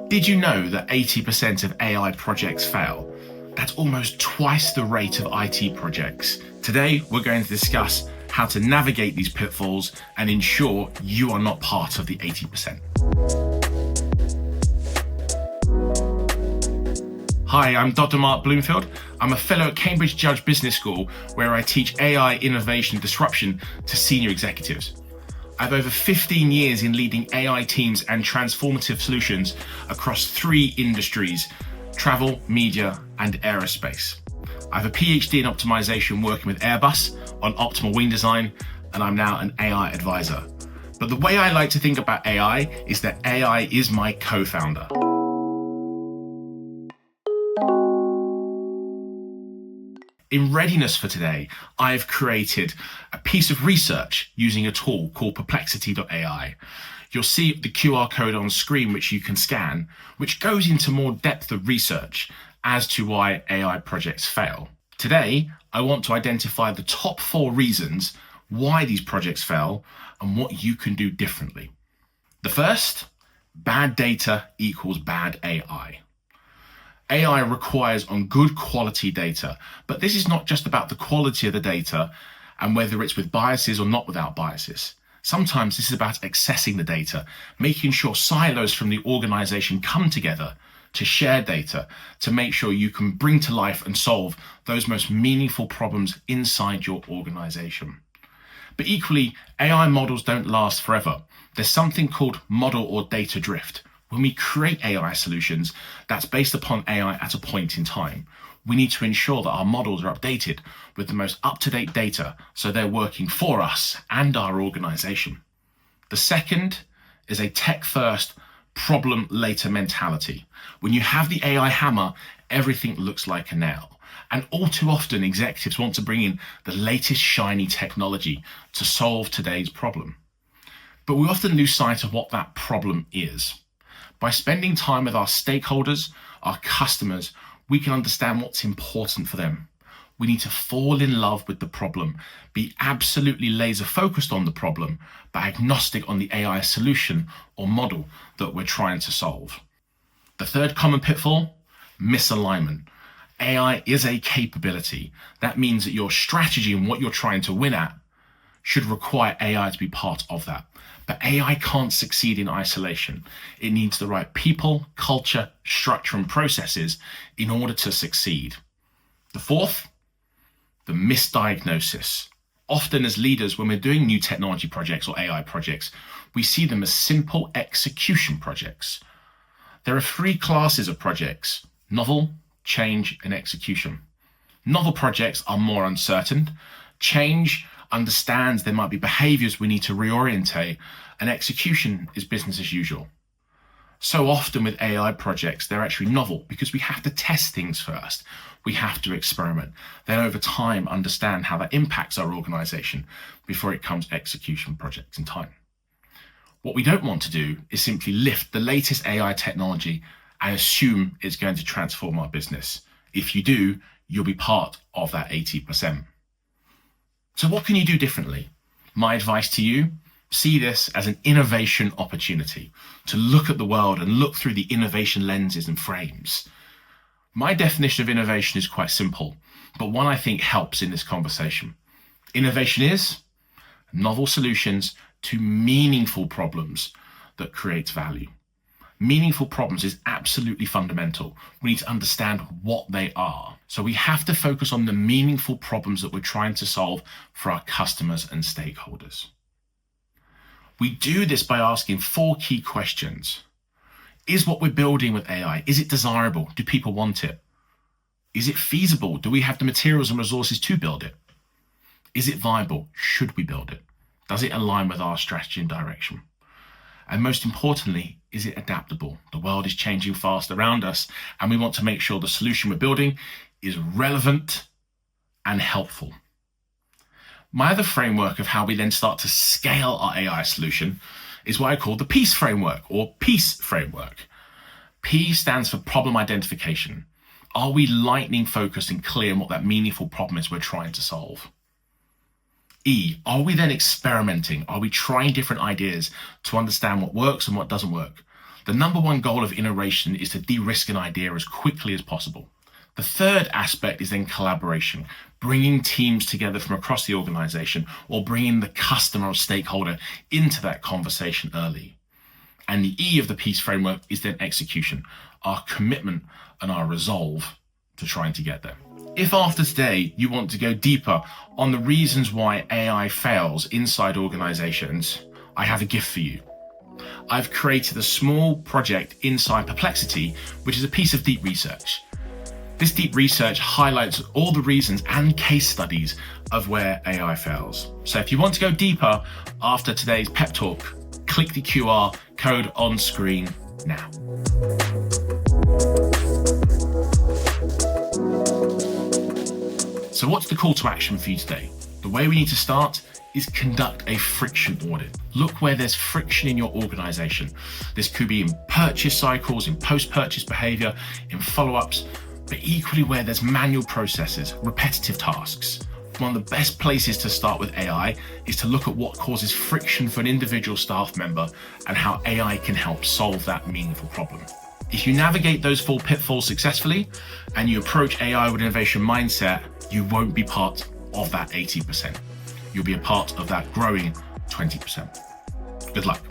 Did you know that 80% of AI projects fail? That's almost twice the rate of IT projects. Today, we're going to discuss how to navigate these pitfalls and ensure you are not part of the 80%. Hi, I'm Dr. Mark Bloomfield. I'm a fellow at Cambridge Judge Business School, where I teach AI innovation disruption to senior executives. I have over 15 years in leading AI teams and transformative solutions across 3 industries: travel, media, and aerospace. I have a PhD in optimization working with Airbus on optimal wing design, and I'm now an AI advisor. But the way I like to think about AI is that AI is my co-founder. In readiness for today, I've created a piece of research using a tool called Perplexity.ai. You'll see the QR code on screen, which you can scan, which goes into more depth of research as to why AI projects fail. Today, I want to identify the top 4 reasons why these projects fail and what you can do differently. The first, bad data equals bad AI. AI requires on good quality data, but this is not just about the quality of the data and whether it's with biases or not without biases. Sometimes this is about accessing the data, making sure silos from the organization come together to share data, to make sure you can bring to life and solve those most meaningful problems inside your organization. But equally, AI models don't last forever. There's something called model or data drift. When we create AI solutions that's based upon AI at a point in time, we need to ensure that our models are updated with the most up-to-date data so they're working for us and our organization. The second is a tech-first, problem-later mentality. When you have the AI hammer, everything looks like a nail. And all too often, executives want to bring in the latest shiny technology to solve today's problem. But we often lose sight of what that problem is. By spending time with our stakeholders, our customers, we can understand what's important for them. We need to fall in love with the problem, be absolutely laser focused on the problem, but agnostic on the AI solution or model that we're trying to solve. The third common pitfall, misalignment. AI is a capability. That means that your strategy and what you're trying to win at should require AI to be part of that. But AI can't succeed in isolation. It needs the right people, culture, structure, and processes in order to succeed. The fourth, the misdiagnosis. Often as leaders, when we're doing new technology projects or AI projects, we see them as simple execution projects. There are 3 classes of projects: novel, change, and execution. Novel projects are more uncertain. Change understands there might be behaviors we need to reorientate, and execution is business as usual. So often with AI projects, they're actually novel because we have to test things first. We have to experiment. Then over time, understand how that impacts our organization before it comes execution projects in time. What we don't want to do is simply lift the latest AI technology and assume it's going to transform our business. If you do, you'll be part of that 80%. So what can you do differently? My advice to you, see this as an innovation opportunity to look at the world and look through the innovation lenses and frames. My definition of innovation is quite simple, but one I think helps in this conversation. Innovation is novel solutions to meaningful problems that create value. Meaningful problems is absolutely fundamental. We need to understand what they are. So we have to focus on the meaningful problems that we're trying to solve for our customers and stakeholders. We do this by asking 4 key questions. Is what we're building with AI, is it desirable? Do people want it? Is it feasible? Do we have the materials and resources to build it? Is it viable? Should we build it? Does it align with our strategy and direction? And most importantly, is it adaptable? The world is changing fast around us, and we want to make sure the solution we're building is relevant and helpful. My other framework of how we then start to scale our AI solution is what I call the PEACE framework, or PEACE framework. P stands for problem identification. Are we lightning focused and clear on what that meaningful problem is we're trying to solve? E, are we then experimenting? Are we trying different ideas to understand what works and what doesn't work? The number one goal of iteration is to de-risk an idea as quickly as possible. The third aspect is then collaboration, bringing teams together from across the organization or bringing the customer or stakeholder into that conversation early. And the E of the PEACE framework is then execution, our commitment and our resolve to trying to get there. If after today you want to go deeper on the reasons why AI fails inside organizations, I have a gift for you. I've created a small project inside Perplexity, which is a piece of deep research. This deep research highlights all the reasons and case studies of where AI fails. So if you want to go deeper after today's pep talk, click the QR code on screen now. So what's the call to action for you today? The way we need to start is conduct a friction audit. Look where there's friction in your organization. This could be in purchase cycles, in post-purchase behavior, in follow-ups, but equally where there's manual processes, repetitive tasks. One of the best places to start with AI is to look at what causes friction for an individual staff member and how AI can help solve that meaningful problem. If you navigate those 4 pitfalls successfully and you approach AI with an innovation mindset, you won't be part of that 80%. You'll be a part of that growing 20%. Good luck.